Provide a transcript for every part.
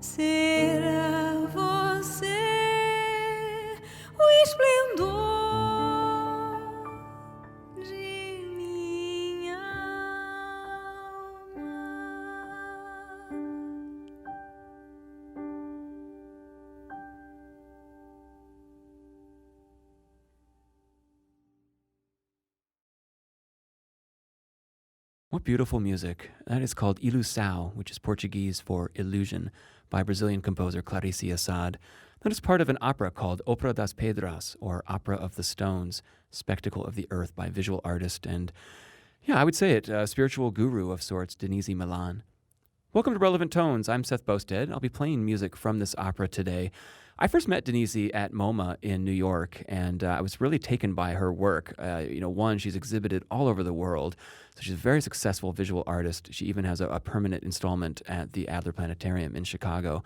Será você o esplendor de minha alma. What beautiful music. That is called Ilusão, which is Portuguese for illusion, by Brazilian composer Clarice Assad. That is part of an opera called Ópera das Pedras, or Opera of the Stones, Spectacle of the Earth by visual artist and, yeah, I would say it, a spiritual guru of sorts, Denise Milan. Welcome to Relevant Tones. I'm Seth Bosted. I'll be playing music from this opera today. I first met Denise at MoMA in New York, and I was really taken by her work. One, she's exhibited all over the world, so she's a very successful visual artist. She even has a permanent installment at the Adler Planetarium in Chicago.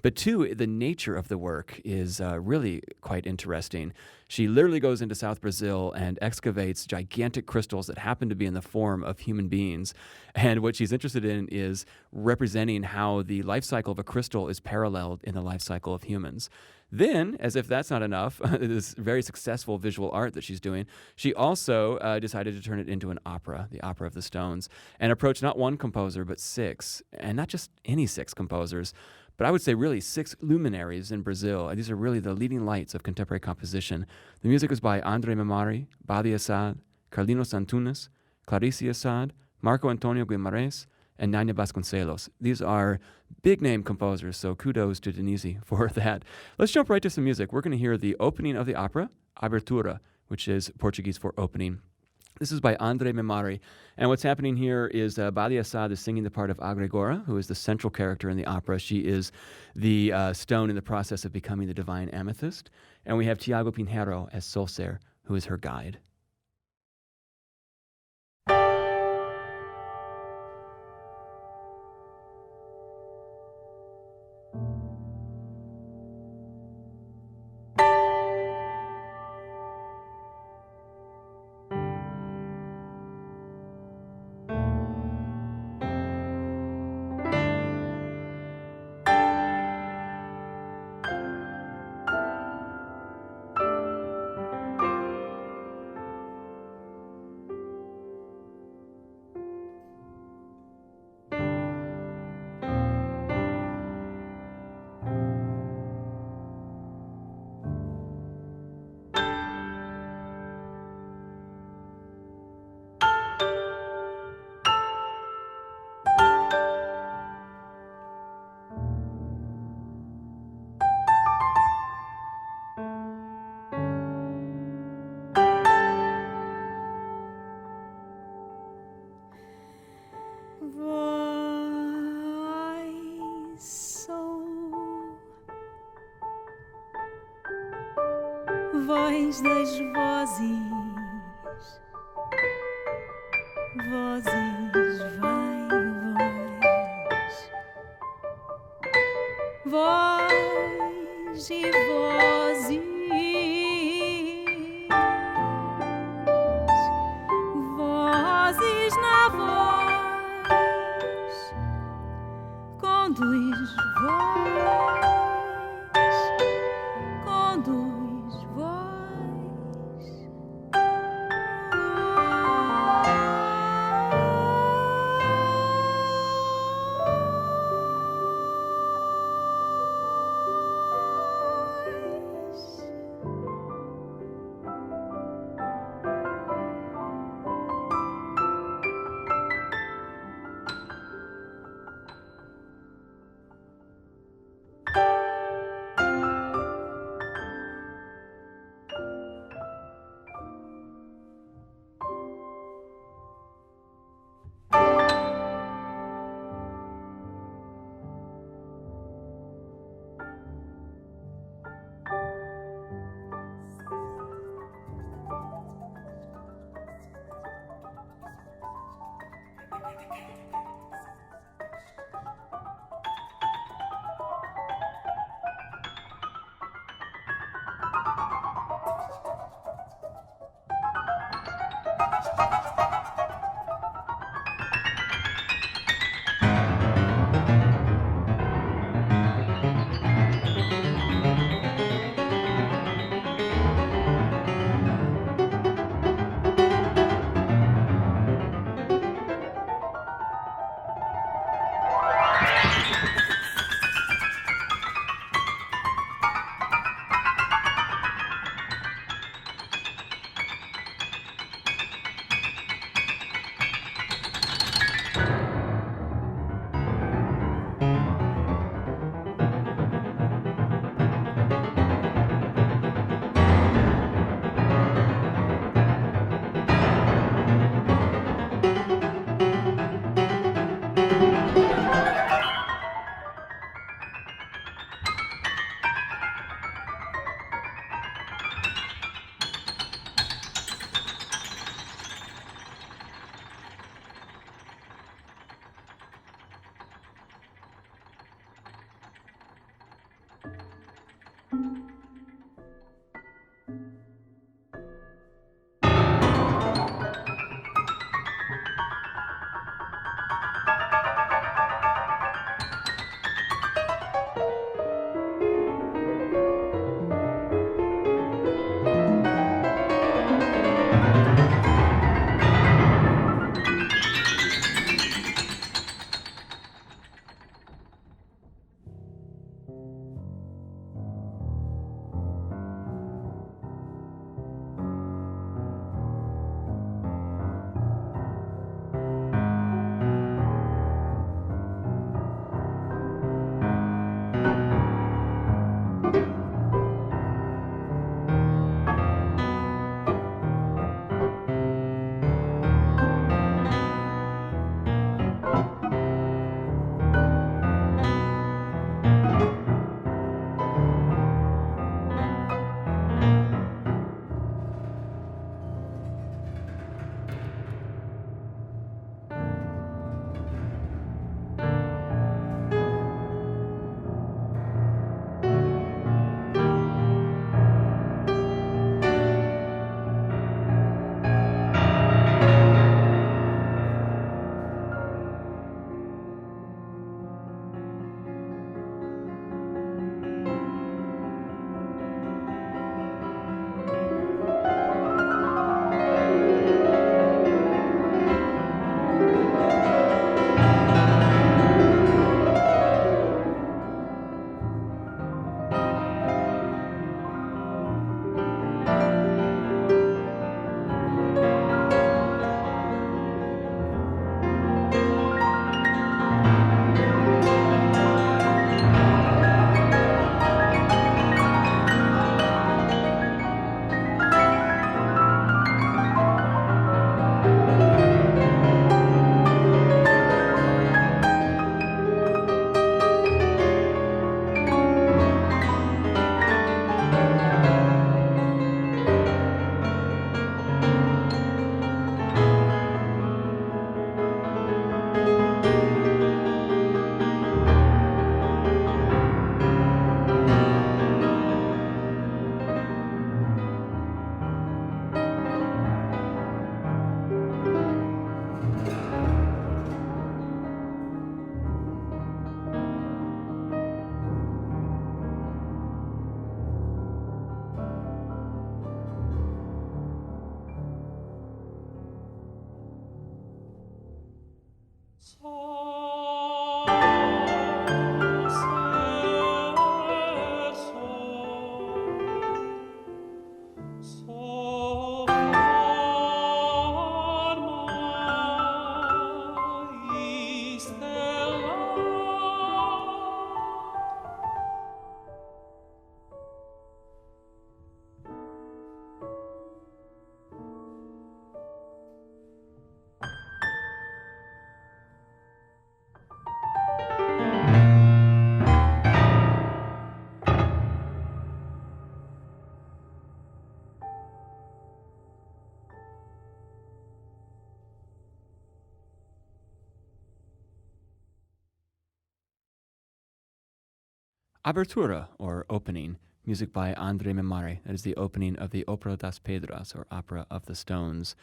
But two, the nature of the work is really quite interesting. She literally goes into South Brazil and excavates gigantic crystals that happen to be in the form of human beings. And what she's interested in is representing how the life cycle of a crystal is paralleled in the life cycle of humans. Then, as if that's not enough, this very successful visual art that she's doing, she also decided to turn it into an opera, the Opera of the Stones, and approach not one composer, but six, and not just any six composers, but I would say really six luminaries in Brazil. These are really the leading lights of contemporary composition. The music was by André Memari, Badi Assad, Carlinhos Antunes, Clarice Assad, Marco Antonio Guimarães, and Nania Vasconcelos. These are big-name composers, so kudos to Denise for that. Let's jump right to some music. We're going to hear the opening of the opera, Abertura, which is Portuguese for opening. This is by André Memari, and what's happening here is Badi Assad is singing the part of Agrigora, who is the central character in the opera. She is the stone in the process of becoming the divine amethyst, and we have Tiago Pinheiro as Solcer, who is her guide. Voz das vozes, vozes, vai, voz e vozes, vozes na voz, conduz voz, conduz voz. Abertura, or opening, music by Andre Memare. That is the opening of the Opera das Pedras, or Opera of the Stones.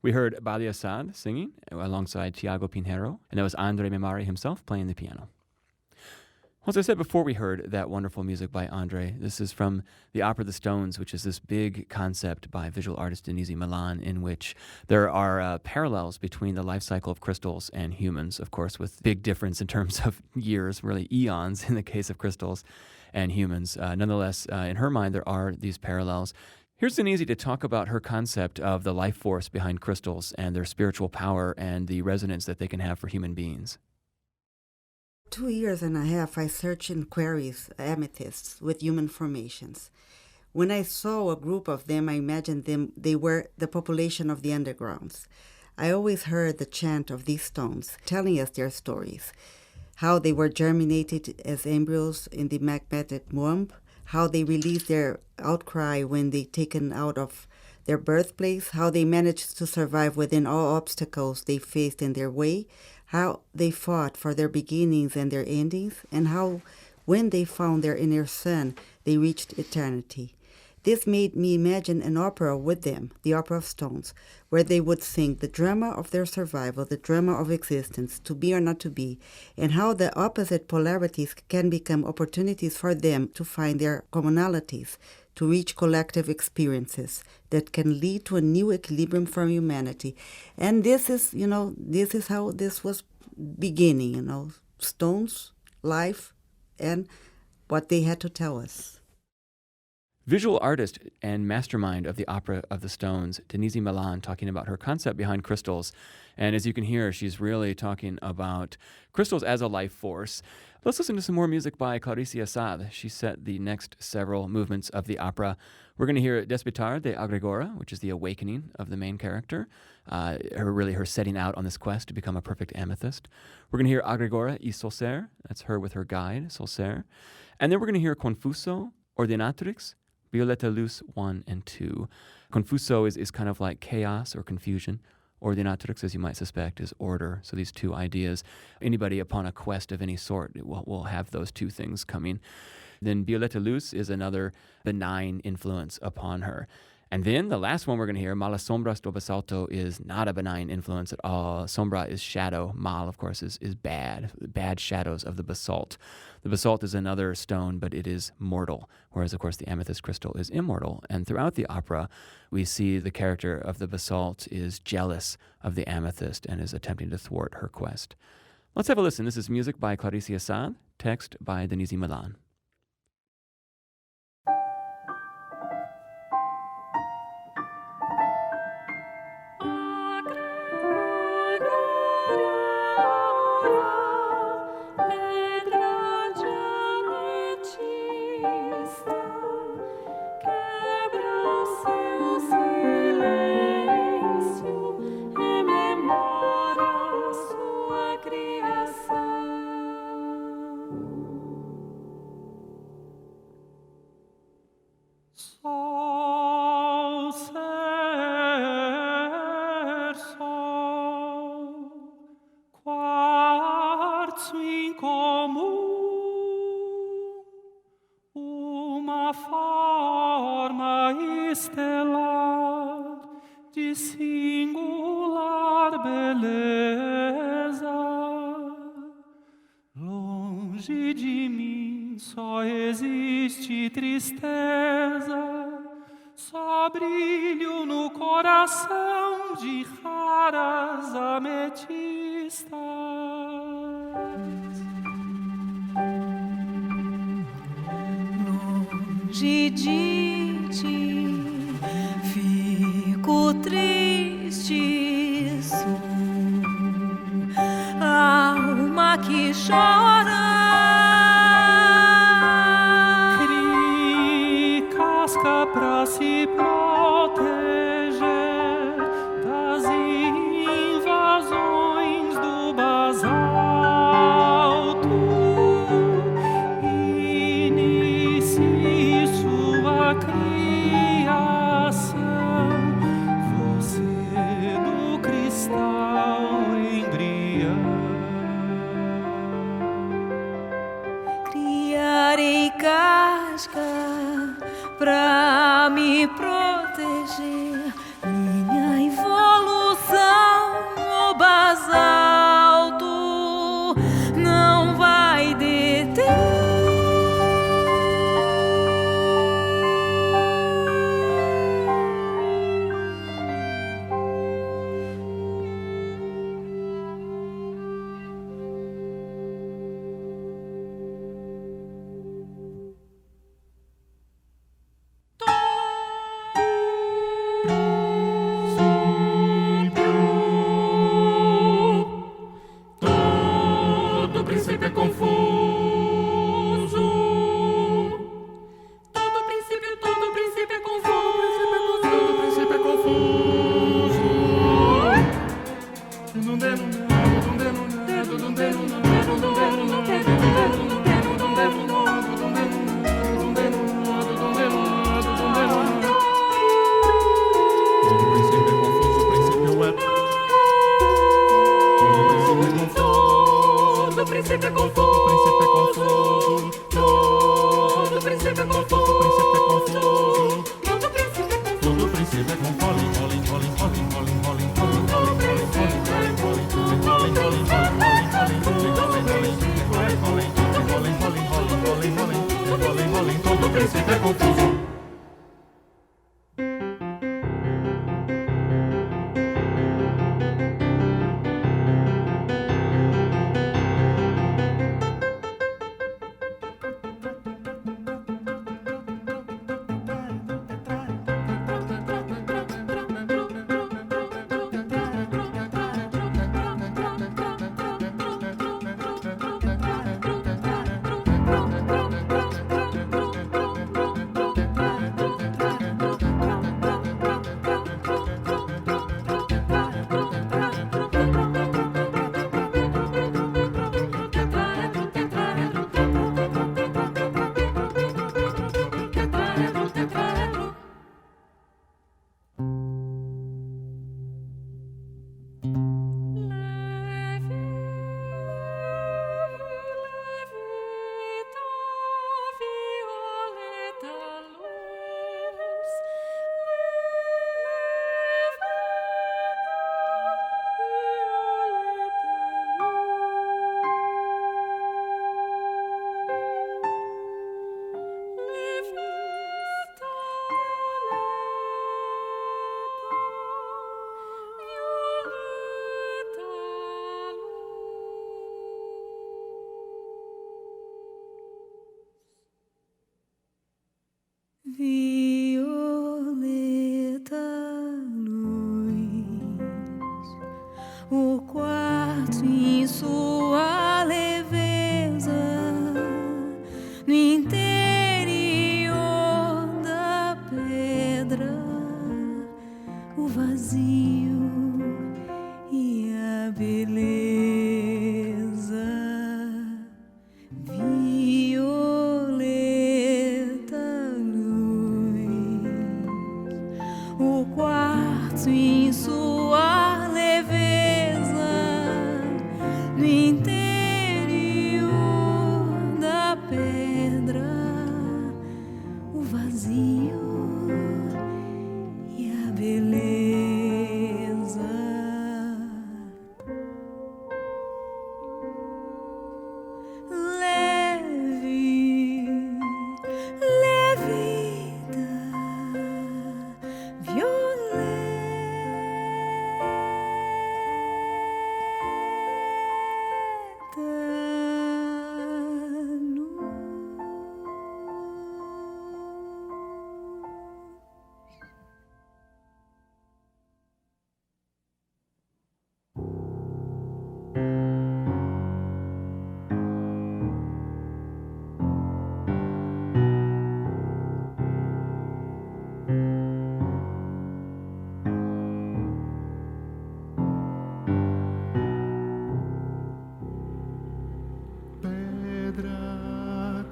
We heard Bali Assad singing alongside Tiago Pinheiro, and that was Andre Memare himself playing the piano. Well, as I said before, we heard that wonderful music by Andre. This is from the Opera of the Stones, which is this big concept by visual artist Denise Milan, in which there are parallels between the life cycle of crystals and humans, of course, with big difference in terms of years, really eons in the case of crystals and humans. Nonetheless, in her mind, there are these parallels. Here's Denise to talk about her concept of the life force behind crystals and their spiritual power and the resonance that they can have for human beings. 2 years and a half, I searched in quarries, amethysts, with human formations. When I saw a group of them, I imagined they were the population of the undergrounds. I always heard the chant of these stones, telling us their stories, how they were germinated as embryos in the magmatic womb, how they released their outcry when they taken out of their birthplace, how they managed to survive within all obstacles they faced in their way, how they fought for their beginnings and their endings, and how when they found their inner sun, they reached eternity. This made me imagine an opera with them, the Opera of Stones, where they would sing the drama of their survival, the drama of existence, to be or not to be, and how the opposite polarities can become opportunities for them to find their commonalities, to reach collective experiences that can lead to a new equilibrium for humanity. And this is, this is how this was beginning, Stones, life, and what they had to tell us. Visual artist and mastermind of the Opera of the Stones, Denise Milan, talking about her concept behind crystals. And as you can hear, she's really talking about crystals as a life force. Let's listen to some more music by Clarice Assad. She set the next several movements of the opera. We're going to hear Despertar de Agrigora, which is the awakening of the main character, her setting out on this quest to become a perfect amethyst. We're going to hear Agrigora y Solcer, that's her with her guide, Solcer. And then we're going to hear Confuso, Ordinatrix, Violetta Luz 1 and 2. Confuso is kind of like chaos or confusion. Ordinatrix, as you might suspect, is order. So these two ideas, anybody upon a quest of any sort will have those two things coming. Then Violetta Luz is another benign influence upon her. And then the last one we're going to hear, Malas Sombras do Basalto, is not a benign influence at all. Sombra is shadow. Mal, of course, is bad shadows of the basalt. The basalt is another stone, but it is mortal, whereas, of course, the amethyst crystal is immortal. And throughout the opera, we see the character of the basalt is jealous of the amethyst and is attempting to thwart her quest. Let's have a listen. This is music by Clarice Assad, text by Denise Milan. Longe de ti, fico triste, sou alma que chora. Crie casca pra se proteger das invasões do basalto. Inicie sua criação, você do cristal embrião. Criarei casca pra me proteger, minha evolução, o basalto não vai deter. violeta luz, o quarto em sua leveza, no interior da pedra, o vazio e a beleza. O quarto em sua leveza, no interior da pedra, o vazio e a beleza.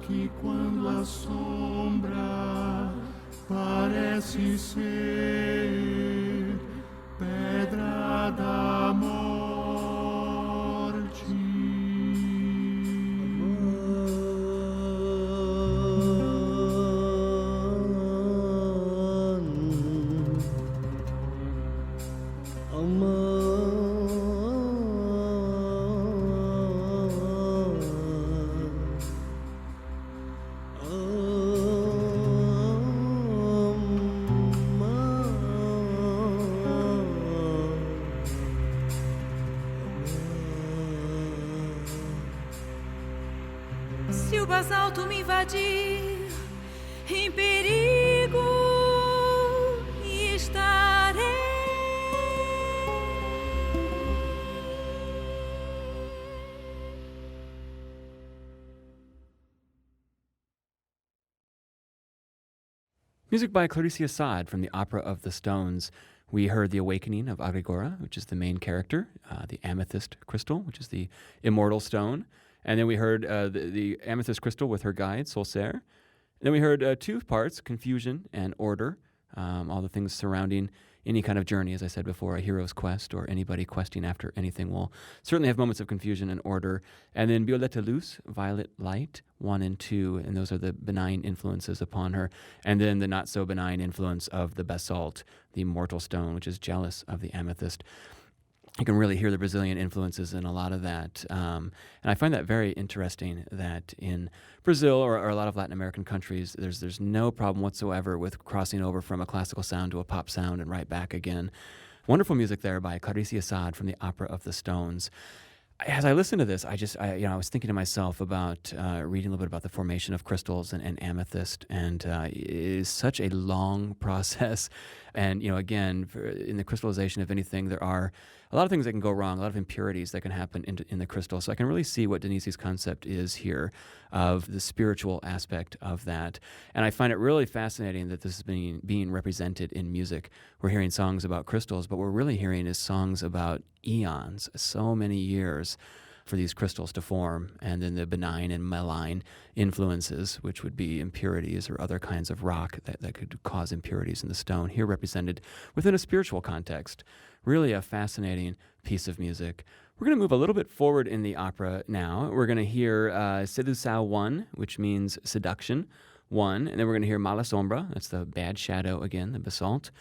Que quando a sombra parece ser pedra da morte. Se o basalto me invadir, em perigo estarei. Music by Clarice Assad from the opera of the Stones. We heard The Awakening of Agrigora, which is the main character, the amethyst crystal, which is the immortal stone. And then we heard the amethyst crystal with her guide, Solcer. And then we heard two parts, confusion and order, all the things surrounding any kind of journey, as I said before, a hero's quest or anybody questing after anything will certainly have moments of confusion and order. And then Violeta Luz, violet light, 1 and 2, and those are the benign influences upon her. And then the not so benign influence of the basalt, the immortal stone, which is jealous of the amethyst. You can really hear the Brazilian influences in a lot of that. And I find that very interesting that in Brazil or a lot of Latin American countries, there's no problem whatsoever with crossing over from a classical sound to a pop sound and right back again. Wonderful music there by Clarice Assad from the Opera of the Stones. As I listened to this, I was thinking to myself about reading a little bit about the formation of crystals and amethyst, and it is such a long process. And, again, in the crystallization of anything, there are a lot of things that can go wrong, a lot of impurities that can happen in the crystal. So I can really see what Denise's concept is here of the spiritual aspect of that. And I find it really fascinating that this is being represented in music. We're hearing songs about crystals, but what we're really hearing is songs about eons, so many years for these crystals to form, and then the benign and malign influences, which would be impurities or other kinds of rock that could cause impurities in the stone, here represented within a spiritual context. Really a fascinating piece of music. We're going to move a little bit forward in the opera now. We're going to hear Sedução 1, which means seduction, 1, and then we're going to hear Mala Sombra, that's the bad shadow again, the basalt.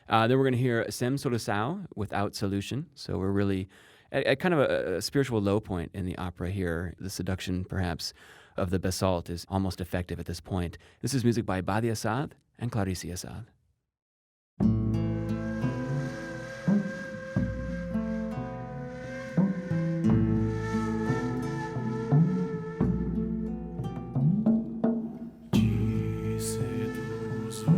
Then we're going to hear Sem Solução, without solution. So we're really at kind of a spiritual low point in the opera here. The seduction, perhaps, of the basalt is almost effective at this point. This is music by Badi Assad and Clarice Assad. Te seduzo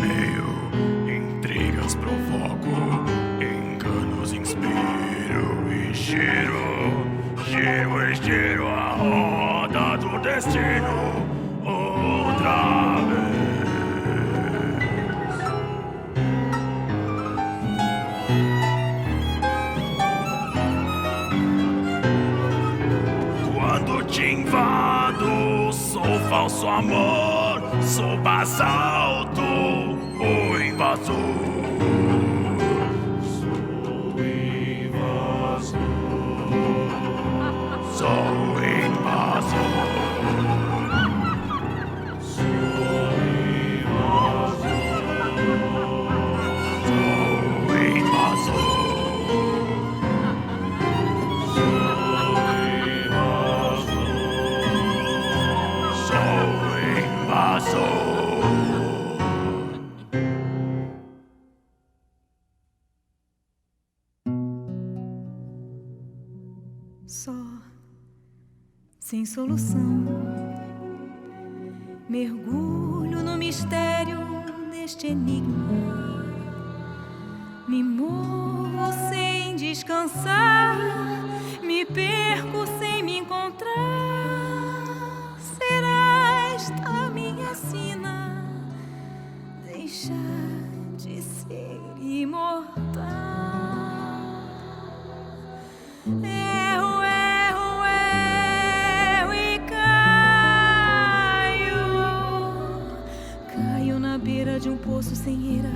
semeio, intrigas provoco, enganos inspiro e giro a roda do destino outra vez. Quando te invado, sou falso amor, sou basalto, o invasor. Sou invasor. Só, sem solução, mergulho no mistério deste enigma. Me movo sem descansar, me perco sem me encontrar. Será esta minha sina deixar de ser imortal? Erro e caio na beira de um poço sem eira,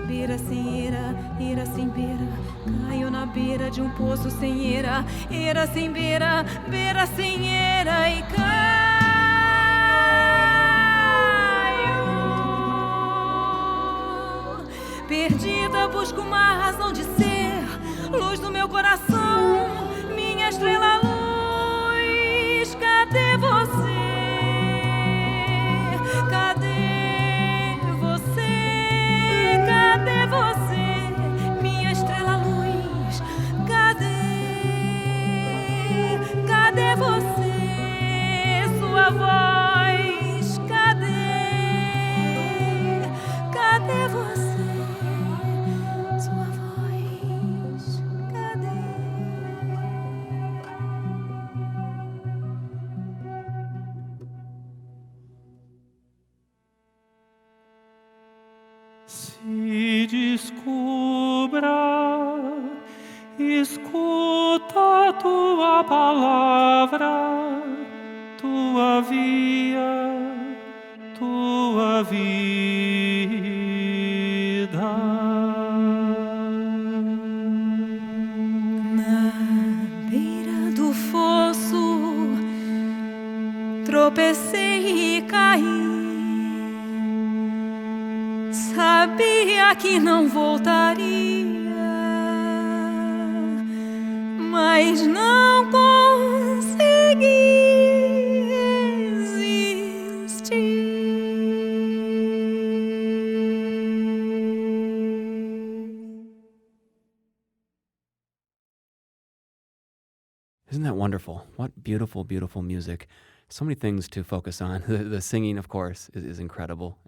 beira sem eira, eira sem beira. Caio na beira de um poço sem eira, eira sem beira, beira sem eira e caio. Perdida busco uma razão de ser, luz do meu coração, minha estrela luz, cadê você? Cadê você? Cadê você? Minha estrela luz, cadê? Cadê você? Sua voz, cadê? Cadê você? Sua voz, cadê? Se descubra, escuta tua palavra, tua via, tua vida. Na beira do fosso, tropecei e caí. Sabia que não voltaria, mas não consegui resistir. Isn't that wonderful? What beautiful, beautiful music. So many things to focus on. The singing, of course, is incredible,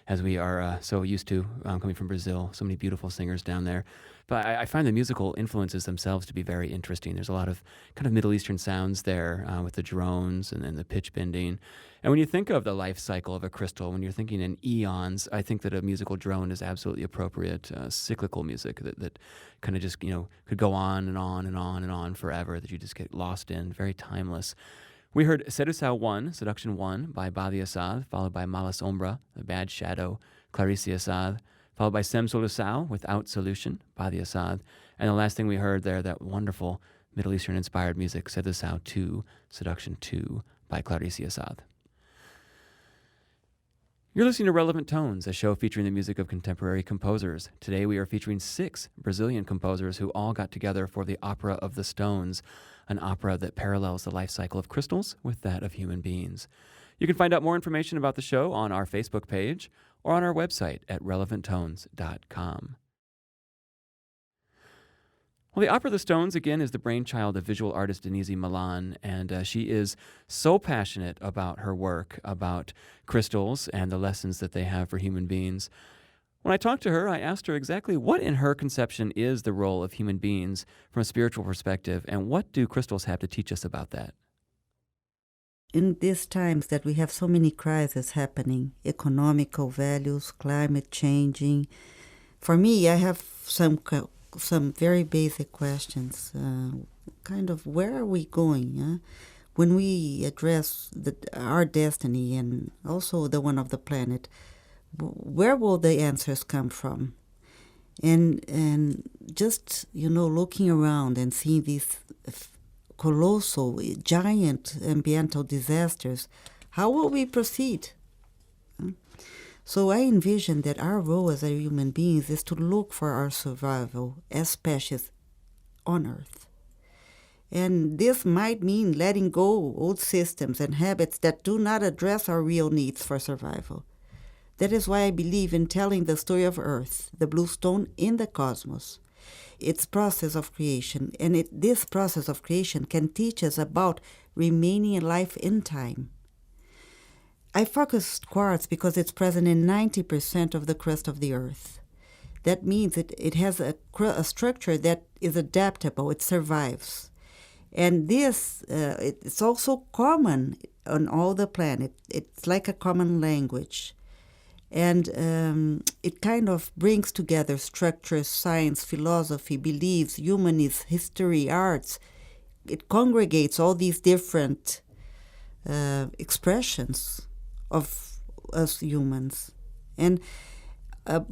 as we are so used to coming from Brazil. So many beautiful singers down there. But I find the musical influences themselves to be very interesting. There's a lot of kind of Middle Eastern sounds there with the drones and the pitch bending. And when you think of the life cycle of a crystal, when you're thinking in eons, I think that a musical drone is absolutely appropriate. Cyclical music that kind of just, could go on and on and on and on forever, that you just get lost in, very timeless. We heard Sedução 1, Seduction 1 by Badi Assad, followed by Mala Sombra, The Bad Shadow, Clarice Assad, followed by Sem Solução, Without Solution, Badi Assad. And the last thing we heard there, that wonderful Middle Eastern-inspired music, Sedução 2, Seduction 2 by Clarice Assad. You're listening to Relevant Tones, a show featuring the music of contemporary composers. Today we are featuring 6 Brazilian composers who all got together for the Opera of the Stones, an opera that parallels the life cycle of crystals with that of human beings. You can find out more information about the show on our Facebook page or on our website at relevanttones.com. Well, the opera The Stones, again, is the brainchild of visual artist Denise Milan, and she is so passionate about her work, about crystals and the lessons that they have for human beings. When I talked to her, I asked her exactly what in her conception is the role of human beings from a spiritual perspective, and what do crystals have to teach us about that? In these times that we have so many crises happening, economical values, climate changing, for me, I have some very basic questions. Kind of, where are we going? When we address our destiny and also the one of the planet, where will the answers come from? And just, looking around and seeing these colossal, giant ambiental disasters, how will we proceed? So I envision that our role as human beings is to look for our survival as species on Earth. And this might mean letting go old systems and habits that do not address our real needs for survival. That is why I believe in telling the story of Earth, the blue stone in the cosmos, its process of creation. And this process of creation can teach us about remaining alive in time. I focused quartz because it's present in 90% of the crust of the Earth. That means it has a structure that is adaptable, it survives. And this, it's also common on all the planet. It's like a common language. And it kind of brings together structures, science, philosophy, beliefs, humanism, history, arts. It congregates all these different expressions of us humans. And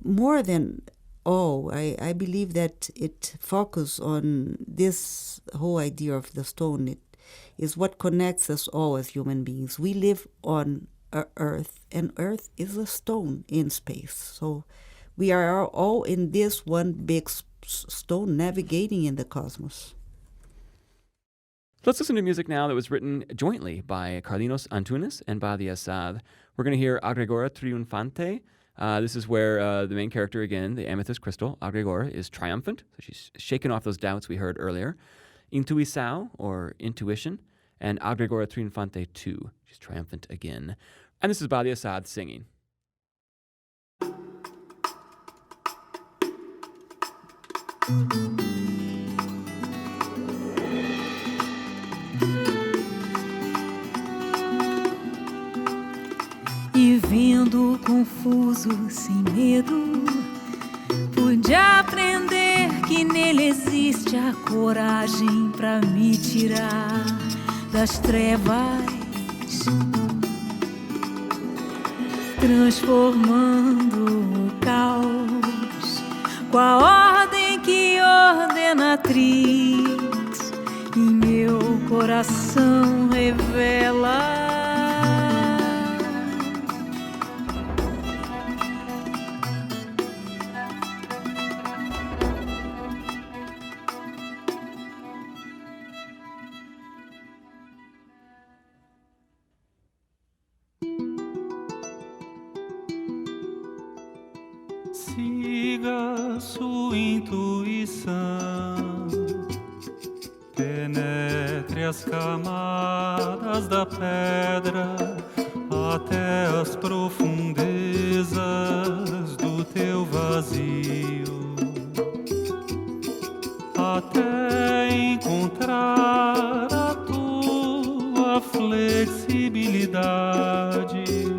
more than all, I believe that it focuses on this whole idea of the stone. It is what connects us all as human beings. We live on Earth, and Earth is a stone in space. So we are all in this one big stone navigating in the cosmos. Let's listen to music now that was written jointly by Carlinos Antunes and Badia Assad. We're going to hear Agregora Triunfante. This is where the main character, again, the amethyst crystal, Agregora, is triumphant. So she's shaken off those doubts we heard earlier. Intuição, or intuition, and Agregora Triunfante 2. She's triumphant again. And this is Badia Assad singing. E vendo confuso, sem medo, pude aprender que nele existe a coragem pra me tirar das trevas, transformando o caos com a ordem que ordenatriz em meu coração revela. Siga sua intuição, penetre as camadas da pedra até as profundezas do teu vazio, até encontrar a tua flexibilidade.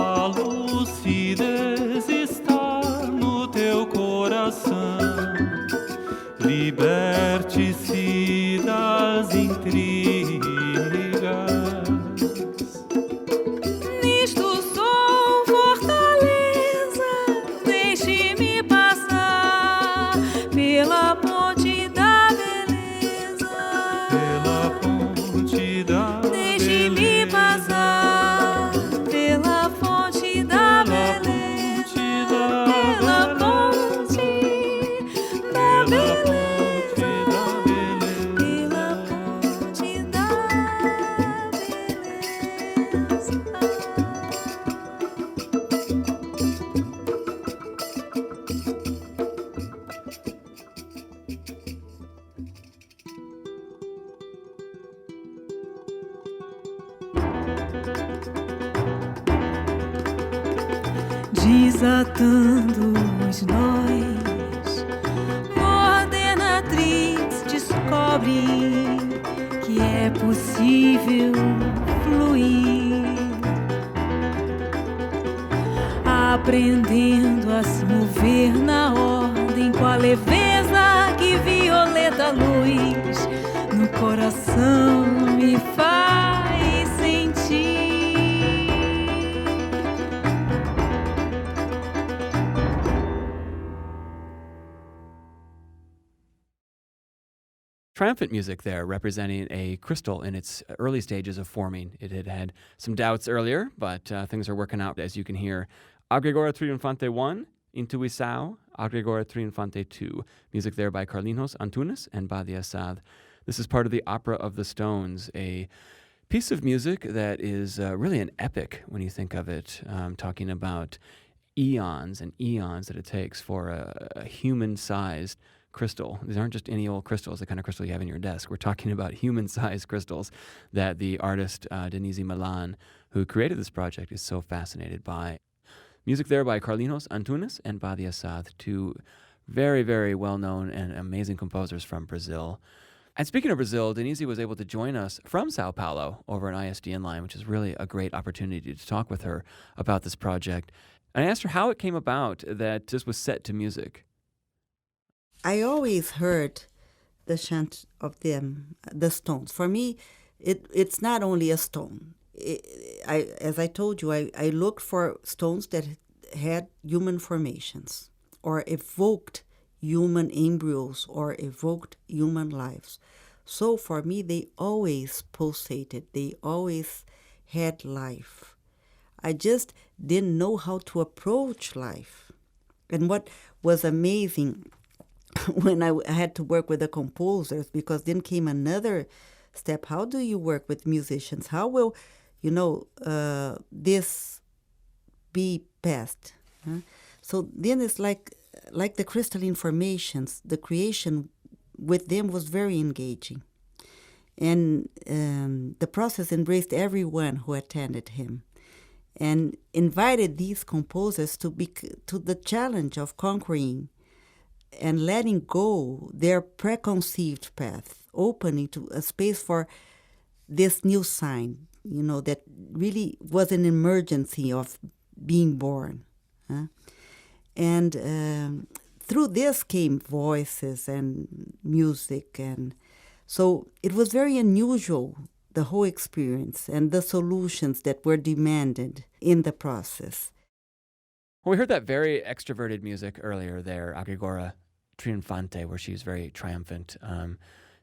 A lucidez está no teu coração. Liberte-se das intrigas. Nisto sou fortaleza, deixe-me passar pela ponte da beleza. Pela ponte da Deixe-me beleza. passar pela fonte da Pela beleza. desatando os nós. Coordenatriz descobre que é possível fluir, aprendendo a se mover na ordem com a leveza que violeta luz no coração me faz sentir. Triumphant music there, representing a crystal in its early stages of forming. It had had some doubts earlier, but things are working out, as you can hear. Agregora Triunfante 1, Intuição, Agregora Triunfante 2. Music there by Carlinhos Antunes and Badia Assad. This is part of the Opera of the Stones, a piece of music that is really an epic when you think of it, talking about eons and eons that it takes for a human-sized crystal. These aren't just any old crystals, the kind of crystal you have in your desk. We're talking about human-sized crystals that the artist Denise Milan, who created this project, is so fascinated by. Music there by Carlinhos Antunes and Badia Assad, two very, very well-known and amazing composers from Brazil. And speaking of Brazil, Denise was able to join us from São Paulo over an ISDN line, which is really a great opportunity to talk with her about this project. And I asked her how it came about that this was set to music. I always heard the chant of them, the stones. For me, it's not only a stone. As I told you, I looked for stones that had human formations or evoked human embryos or evoked human lives. So for me, they always pulsated. They always had life. I just didn't know how to approach life. And what was amazing when I had to work with the composers, because then came another step. How do you work with musicians? How will, this be passed? Huh? So then it's like the crystalline formations, the creation with them was very engaging. And the process embraced everyone who attended him and invited these composers to the challenge of conquering and letting go their preconceived path, opening to a space for this new sign, that really was an emergency of being born. Huh? And through this came voices and music. And so it was very unusual, the whole experience and the solutions that were demanded in the process. Well, we heard that very extroverted music earlier there, Agregora Triunfante, where she's very triumphant.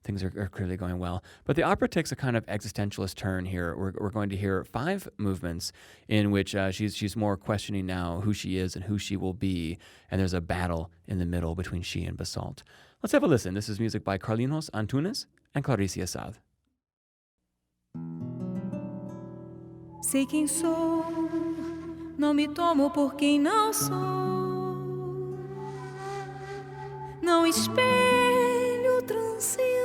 Things are clearly going well. But the opera takes a kind of existentialist turn here. We're going to hear 5 movements in which she's more questioning now who she is and who she will be, and there's a battle in the middle between she and Basalt. Let's have a listen. This is music by Carlinhos Antunes and Clarice Assad. Sei quem sou, não me tomo por quem não sou. Não espelho, transcendo.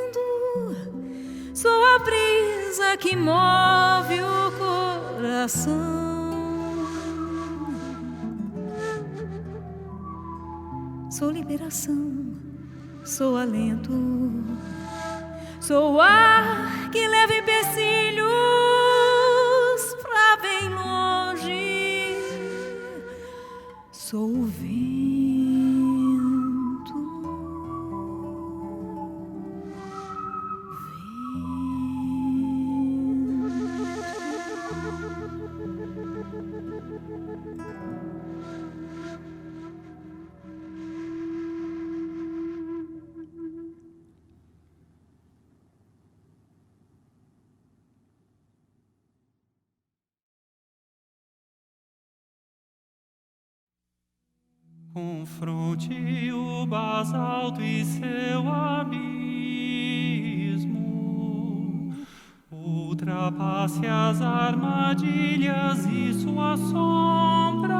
Sou a brisa que move o coração. Sou liberação, sou alento. Sou o ar que leva empecilhos pra bem longe. Sou o vento. Confronte o basalto e seu abismo, ultrapasse as armadilhas e suas sombras,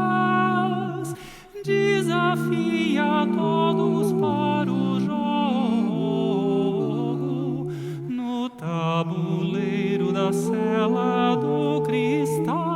desafia a todos para o jogo, no tabuleiro da cela do cristal.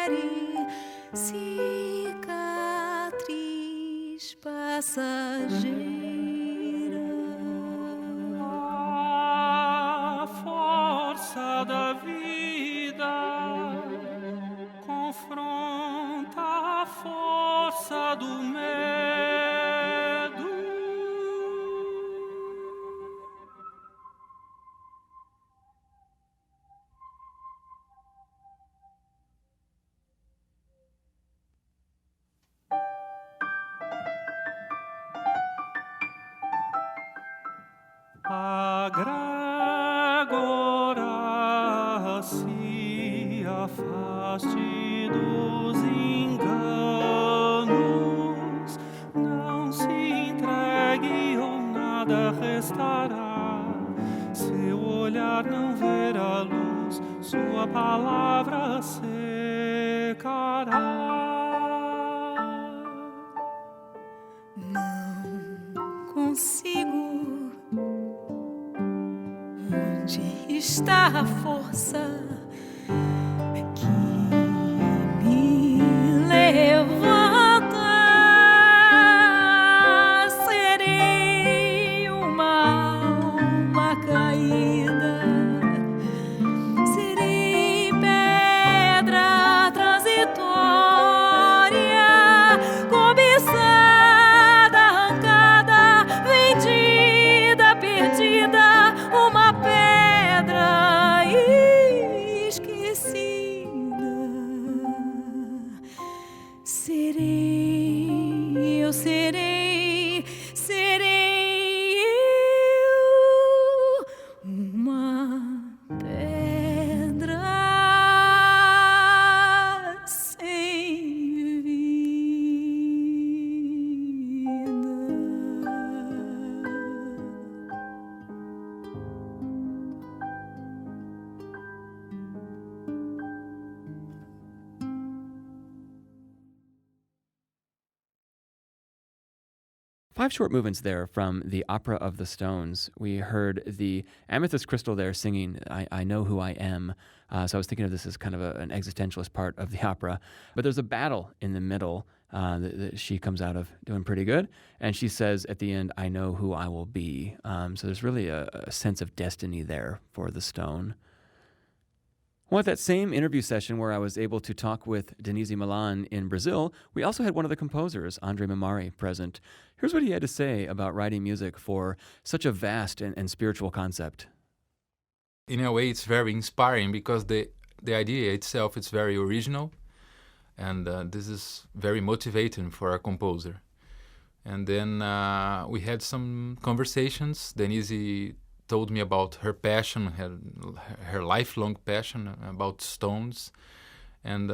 fere, cicatriz passageira. A força da vida confronta a força do medo. Agora se afaste dos enganos, não se entregue ou nada restará. Seu olhar não verá luz, sua palavra secará. Consigo. Onde está a força que me levanta? Serei uma alma caída, serei pedra transitória, cobiçada, arrancada, vendida, perdida, uma pedra esquecida. Serei, eu serei, serei eu, uma pedra sem vida. Five short movements there from the Opera of the Stones. We heard the amethyst crystal there singing, I Know Who I Am. So I was thinking of this as kind of an existentialist part of the opera. But there's a battle in the middle that she comes out of doing pretty good. And she says at the end, I know who I will be. So there's really a sense of destiny there for the stone. Well, at that same interview session where I was able to talk with Denise Milan in Brazil, we also had one of the composers, Andre Memari, present. Here's what he had to say about writing music for such a vast and spiritual concept. In a way, it's very inspiring because the idea itself is very original, and this is very motivating for a composer. And then we had some conversations. Denise told me about her passion, her lifelong passion about stones, and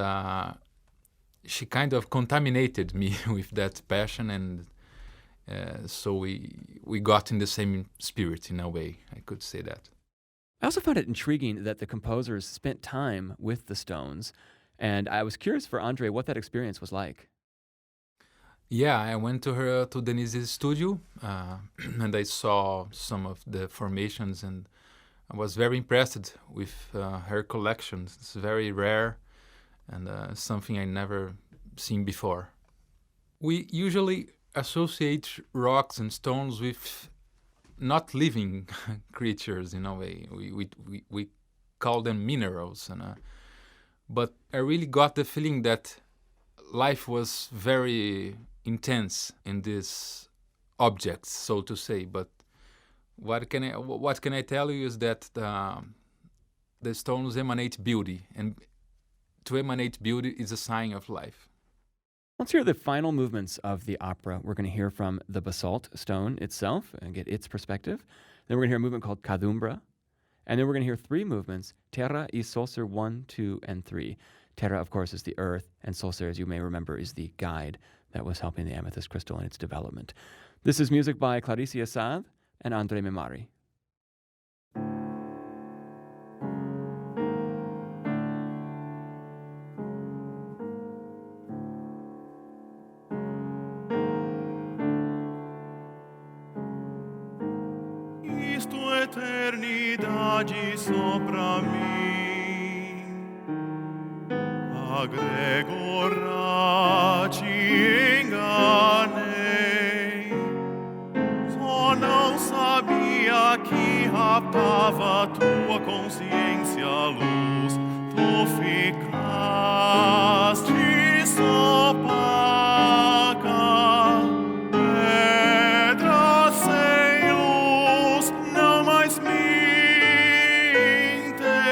she kind of contaminated me with that passion, and so we got in the same spirit in a way, I could say that. I also found it intriguing that the composers spent time with the Stones, and I was curious for Andre what that experience was like. Yeah, I went to Denise's studio, and I saw some of the formations, and I was very impressed with her collection. It's very rare, and something I never seen before. We usually associate rocks and stones with not living creatures in a way. We call them minerals, but I really got the feeling that life was very intense in these objects, so to say. But what can I tell you is that the stones emanate beauty, and to emanate beauty is a sign of life. Let's hear the final movements of the opera. We're going to hear from the basalt stone itself and get its perspective. Then we're going to hear a movement called Cadumbra. And then we're going to hear three movements, Terra y Solser 1, 2, and 3. Terra, of course, is the earth, and Solser, as you may remember, is the guide that was helping the amethyst crystal in its development. This is music by Clarice Assad and Andre Memari. Isto é eternidade só pra mim. agregorá te enganei. Só não sabia que raptava tua consciência a luz. Tu ficaste só paga, pedra sem luz, não mais me interessava.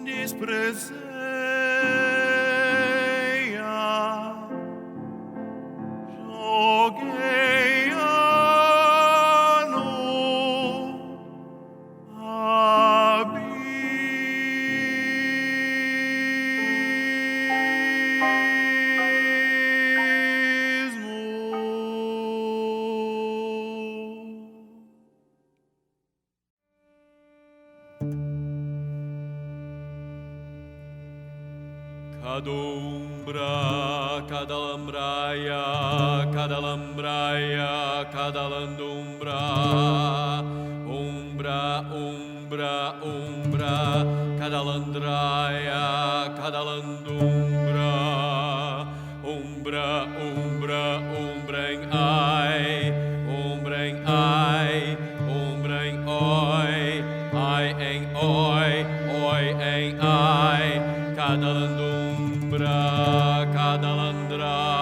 Desprezei-a, joguei-a no Cadumbra, cadalambraia, cadalambraia, cadalandumbra, umbra, umbra, umbra, cadalandraia, cadalandumbra, umbra, umbra, umbrem ai, umbrem ai, umbrem oi, ai em oi, oi em ai, cadalandumbra, cadalandrai.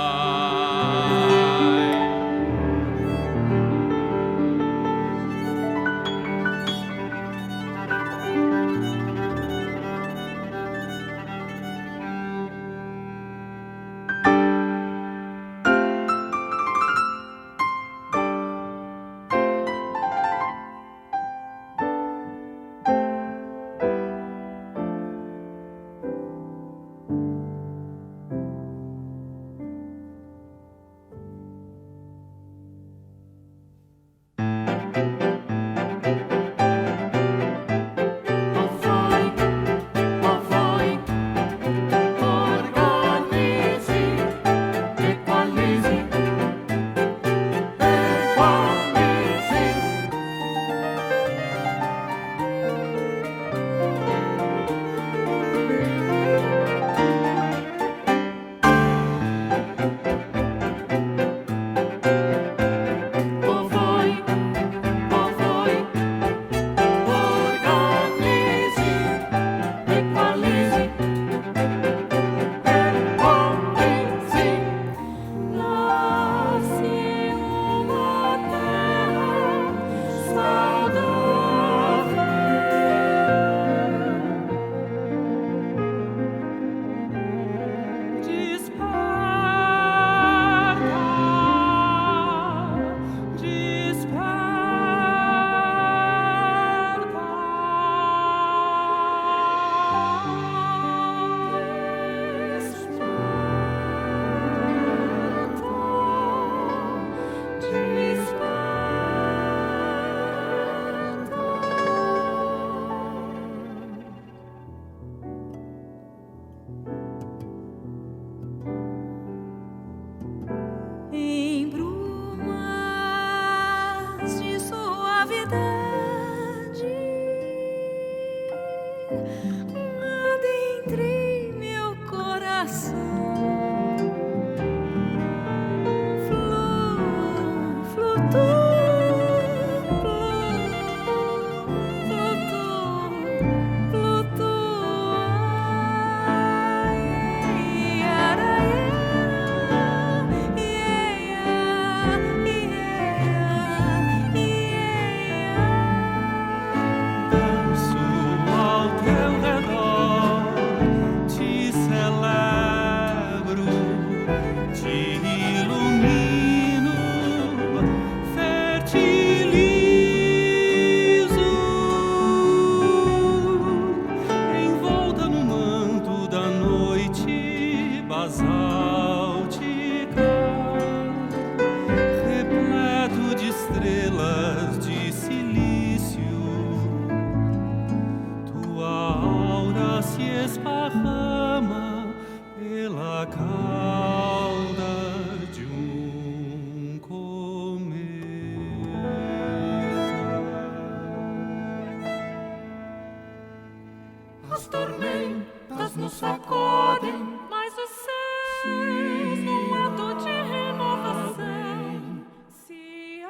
ondas nos sacodem, mas os céus, num ato de renovação, se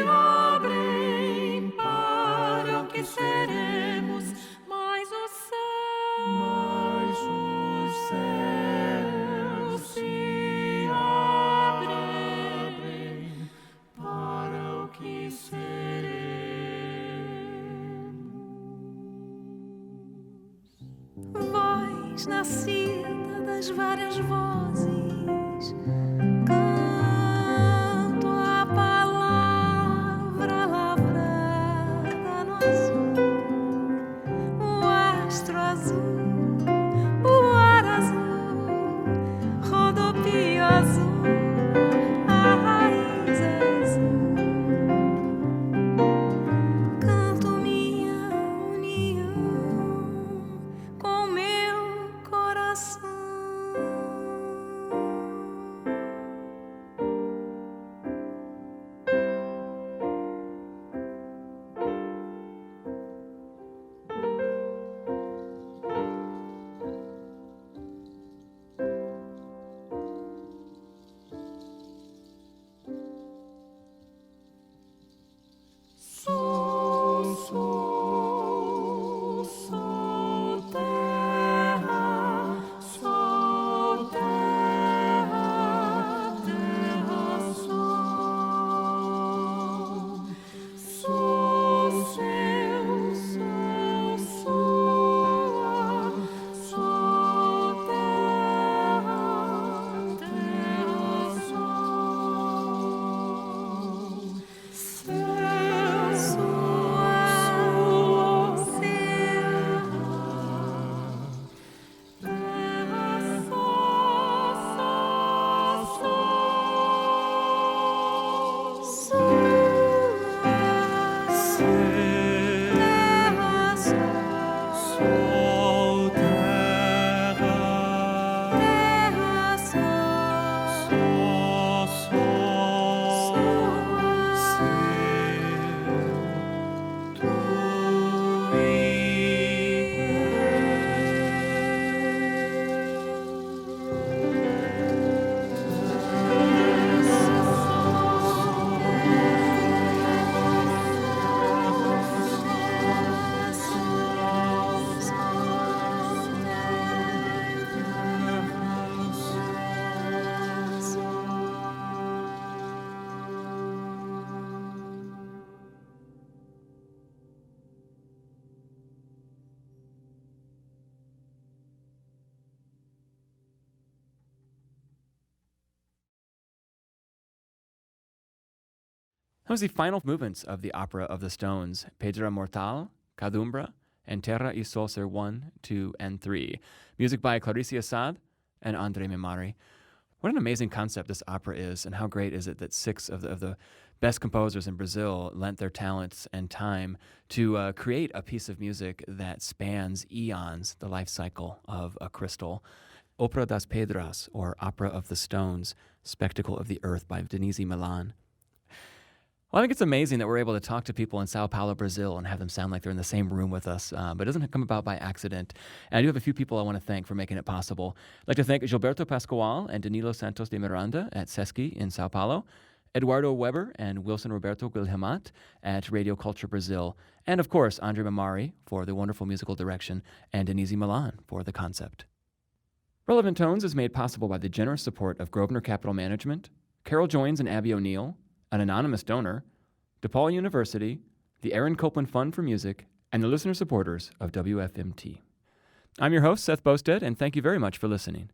abrem para o que seremos, mas os céus se abrem para o que seremos. Voz nascida das várias vozes, canto a palavra lavrada no azul, o astro azul, o ar azul, rodopio azul, a raiz azul. Canto minha união com meu coração. Sol, terra, sol, terra, terra, sol. Sol, céu, sol, sua, sol, terra, terra, sol. Céu, sua, terra, sol, sol, terra, That was the final movements of the opera of the Stones, Pedra Mortal, Cadumbra, and Terra y Sol Ser 1, 2, and 3. Music by Clarice Assad and Andre Mimari. What an amazing concept this opera is, and how great is it that six of the best composers in Brazil lent their talents and time to create a piece of music that spans eons, the life cycle of a crystal. Opera das Pedras, or Opera of the Stones, Spectacle of the Earth by Denise Milan. Well, I think it's amazing that we're able to talk to people in São Paulo, Brazil, and have them sound like they're in the same room with us, but it doesn't come about by accident. And I do have a few people I want to thank for making it possible. I'd like to thank Gilberto Pascoal and Danilo Santos de Miranda at Sesc in São Paulo, Eduardo Weber and Wilson Roberto Guilhermat at Radio Culture Brazil, and of course, Andre Mimari for the wonderful musical direction, and Denise Milan for the concept. Relevant Tones is made possible by the generous support of Grosvenor Capital Management, Carol Joins and Abby O'Neill, an anonymous donor, DePaul University, the Aaron Copeland Fund for Music, and the listener supporters of WFMT. I'm your host, Seth Bosted, and thank you very much for listening.